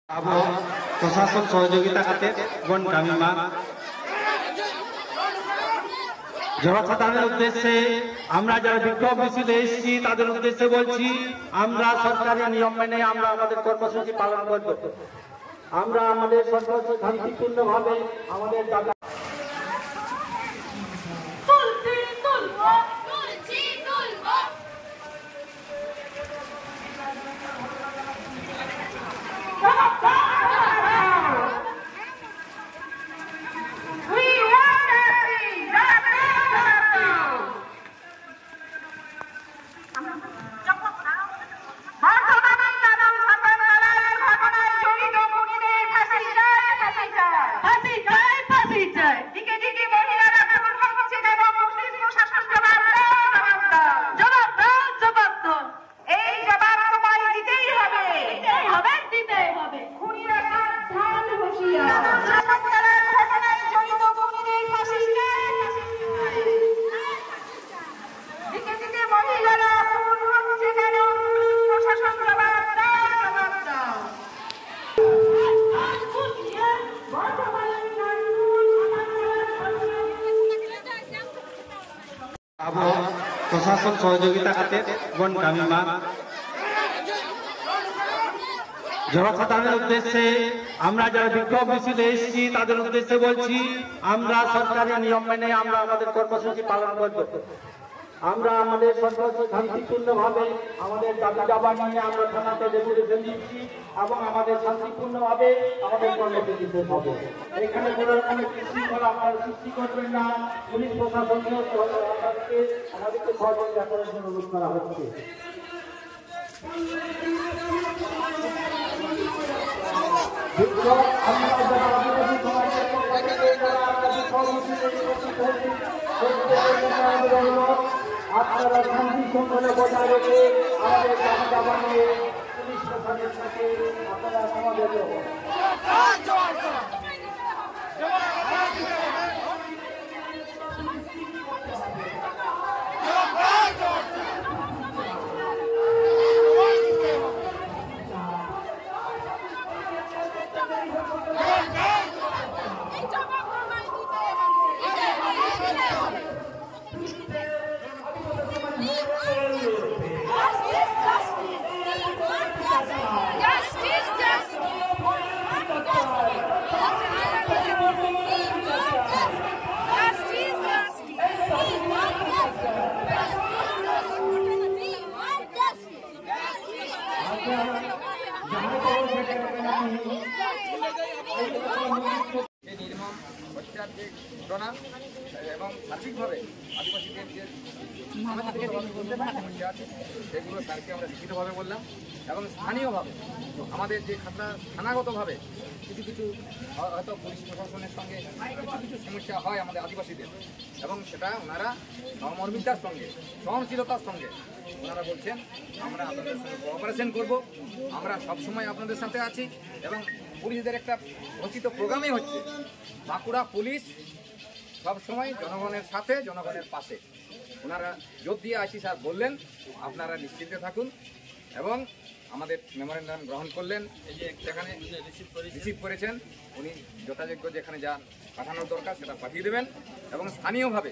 আবো প্রশাসন সহযোগিতা খাতে গ্রামীণ জনসাধারণের উদ্দেশ্যে আমরা যারা বিক্ষোভ মিছিলে এসেছি তাদের উদ্দেশ্যে বলছি, আমরা সরকারি নিয়ম মেনে আমরা আমাদের কর্মসূচি পালন করব। আমরা আমাদের শান্তিপূর্ণভাবে আমাদের দাবি প্রশাসন সহযোগিতা খাতে গ্রামীণ জনসাধারণের উদ্দেশ্যে আমরা যারা বিক্ষোভ মিছিলে এসেছি তাদের উদ্দেশ্যে বলছি, আমরা সরকারি নিয়ম মেনে আমরা আমাদের কর্মসূচি পালন করব। আমরা আমাদের শান্তিপূর্ণভাবে আমাদের দাবি দাবা নিয়ে আমরা থানাতে ডেপুটেশন দিচ্ছি এবং আমাদের শান্তিপূর্ণভাবে আমাদের কর্মসূচি শেষ হবে। এখানে কোনো রকমের বিশৃঙ্খলা আপনারা সৃষ্টি করবেন না। পুলিশ প্রশাসনকে আমাদেরকে সহযোগিতা করার জন্য অনুরোধ করা হচ্ছে। আপনারা শান্তি শৃঙ্খলা বজায় রেখে আমাদের দাবি দাবা নিয়ে পুলিশ প্রশাসনের সাথে আপনারা সমাবেত হন। নির্মম হত্যার যে ঘটনা এবং সার্বিকভাবে আদিবাসীদের যে সমস্যা আছে সেগুলো স্যারকে আমরা লিখিতভাবে বললাম এবং স্থানীয়ভাবে আমাদের যে থানাগতভাবে কিছু হয়তো পুলিশ প্রশাসনের সঙ্গে কিছু সমস্যা হয় আমাদের আদিবাসীদের, এবং সেটা ওনারা সহমর্মিতার সঙ্গে সহনশীলতার সঙ্গে ওনারা বলছেন আমরা আপনাদের সঙ্গে কোঅপারেশন করব, আমরা সবসময় আপনাদের সাথে আছি। এবং পুলিশদের একটা ঘোষিত প্রোগ্রামই হচ্ছে বাঁকুড়া পুলিশ সবসময় জনগণের সাথে জনগণের পাশে। ওনারা জোর দিয়ে আশিস স্যার বললেন আপনারা নিশ্চিন্তে থাকুন এবং আমাদের মেমোরেন্ডাম গ্রহণ করলেন। এই যে সেখানে রিসিভ করেছেন, উনি যথাযোগ্য যেখানে যা পাঠানোর দরকার সেটা পাঠিয়ে দেবেন। এবং স্থানীয়ভাবে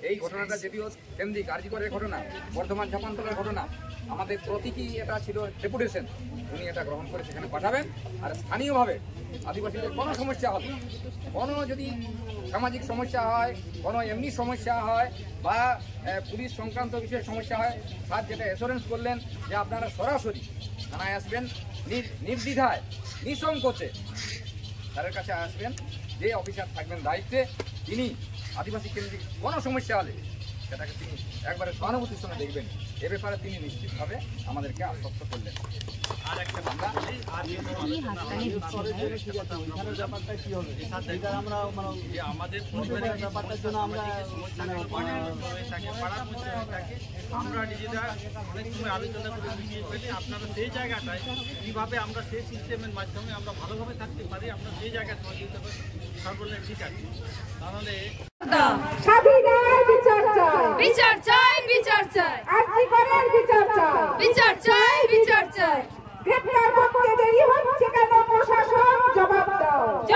এই ঘটনাটা যদিও কেন্দ্রিক কার্যকরের ঘটনা, বর্ধমান ঝাপান্তরের ঘটনা, আমাদের প্রতীকী এটা ছিল ডেপুটেশন, উনি এটা গ্রহণ করে সেখানে পাঠাবেন। আর স্থানীয়ভাবে আদিবাসীদের কোনো সমস্যা হবে, কোনো যদি সামাজিক সমস্যা হয়, কোনো এমনি সমস্যা হয় বা পুলিশ সংক্রান্ত বিষয়ে সমস্যা হয়, স্যার যেটা অ্যাসুরেন্স করলেন যে আপনারা সরাসরি থানায় আসবেন, নির্দ্বিধায় নিঃসংকোচে স্যারের কাছে আসবেন। যে অফিসার থাকবেন দায়িত্বে তিনি আদিবাসী কেন্দ্রিক কোনো সমস্যা হলে সেটাকে তিনি একবারে সহানুভূতির সঙ্গে দেখবেন, এ ব্যাপারে তিনি নিশ্চিতভাবে আমাদেরকে আশ্বস্ত করলেন। আর একটা ব্যাপারটা কি হবে আমরা আমাদের পরিবারের ব্যাপারটার জন্য আমরা আমরা নিজেরা অনেক সময় আলোচনা করে বুঝিয়ে পেলে আপনারা সেই জায়গাটায় কীভাবে আমরা সেই সিস্টেমের মাধ্যমে আমরা ভালোভাবে থাকতে পারি, আমরা সেই জায়গায় সহযোগিতা করি। সব বললে ঠিক আছে, তাহলে বিচার চাই, বিচার চাই, বিচার চাই, বিচার চাই, বিচার চাই। গ্রেপ্তার করতে দেরি হচ্ছে কেন প্রশাসন?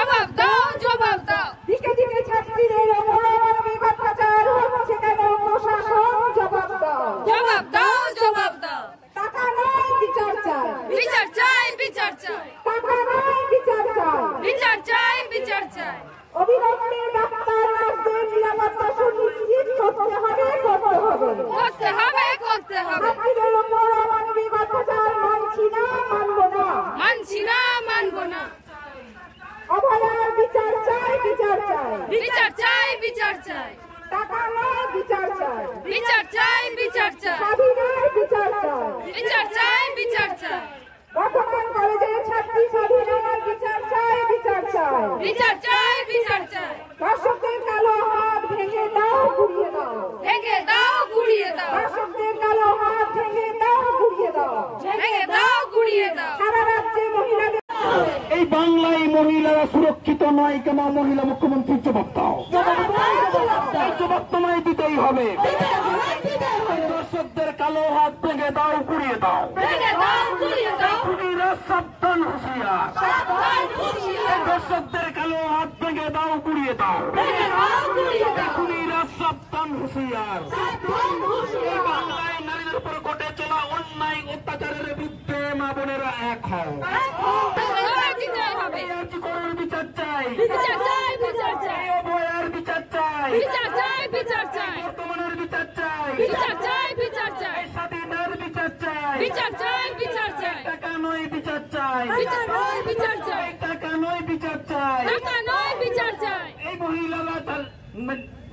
জবাব দাও জবাব দাও দিকে দিকে ছাত্রীদের ওপর অমানবিক অত্যাচার হচ্ছে কেন প্রশাসন জবাব দাও জবাব দাও জবাব দাও টাকা নয় বিচার চাই বিচার চাই বিচার চাই টাকা নয় বিচার চাই বিচার চাই বিচার চাই অবিলম্বে ডাক্তার নার্সদের নিরাপত্তা সুনিশ্চিত করতে হবে করতে হবে করতে হবে ছাত্রীদের ওপর অমানবিক অত্যাচার মানছি না মানব না মানছি না মানব না অভয়ার বিচার চাই বিচার চাই বিচার চাই বিচার চাই টাকা নয় বিচার চাই বিচার চাই বিচার চাই স্বাধীনের বিচার চাই বিচার চাই বিচার চাই বর্তমান কলেজের ছাত্রী স্বাধীনের বিচার চাই বিচার চাই বিচার চাই বিচার চাই দর্শকদের কালো হাত ভেঙে দাও ঘুরিয়ে দাও ভেঙে দাও গুড়িয়ে দাও দর্শকদের কালো হাত ভেঙে দাও ঘুরিয়ে দাও ভেঙে দাও গুড়িয়ে দাও সারা রাজ্যে মহিলাদের এই বাংলায় মহিলারা সুরক্ষিত নয় কেন মহিলা মুখ্যমন্ত্রীর জবাব দাও এই জবাব তোমায় দিতেই হবে দর্শকদের কালো হাত ভেঙে দাও পুড়িয়ে দাও ভেঙে দাও গুড়িয়ে দাও খুনিরা সাবধান হুঁশিয়ার সাবধান হুঁশিয়ার দর্শকদের কালো হাত ভেঙে দাও পুড়িয়ে দাও ভেঙে দাও গুড়িয়ে দাও খুনিরা সাবধান হুঁশিয়ার সাবধান হুঁশিয়ার বাংলায় নারীদের উপর ঘটে চলা অন্যায় অত্যাচারের বিরুদ্ধে মা বোনেরা এক হও জবাব দিতে হবে করার বিচার চাই বিচার চাই বিচার চাই অভয়ার বিচার চাই বিচার চাই বিচার চাই বর্তমানের বিচার চাই বিচার চাই বিচার চাই স্বাধীনের বিচার চাই বিচার চাই বিচার চাই টাকা নয় বিচার চাই বিচার নয় বিচার চাই টাকা নয় বিচার চাই টাকা নয় বিচার চাই এই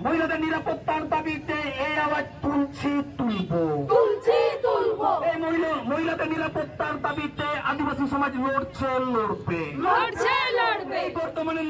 মহিলাদের নিরাপত্তার দাবিতে এই আওয়াজ তুলছি তুলবো তুলছি তুলবো এই মহিলাদের নিরাপত্তার দাবিতে আদিবাসী সমাজ লড়ছে লড়বে লড়ছে লড়বে বর্তমানে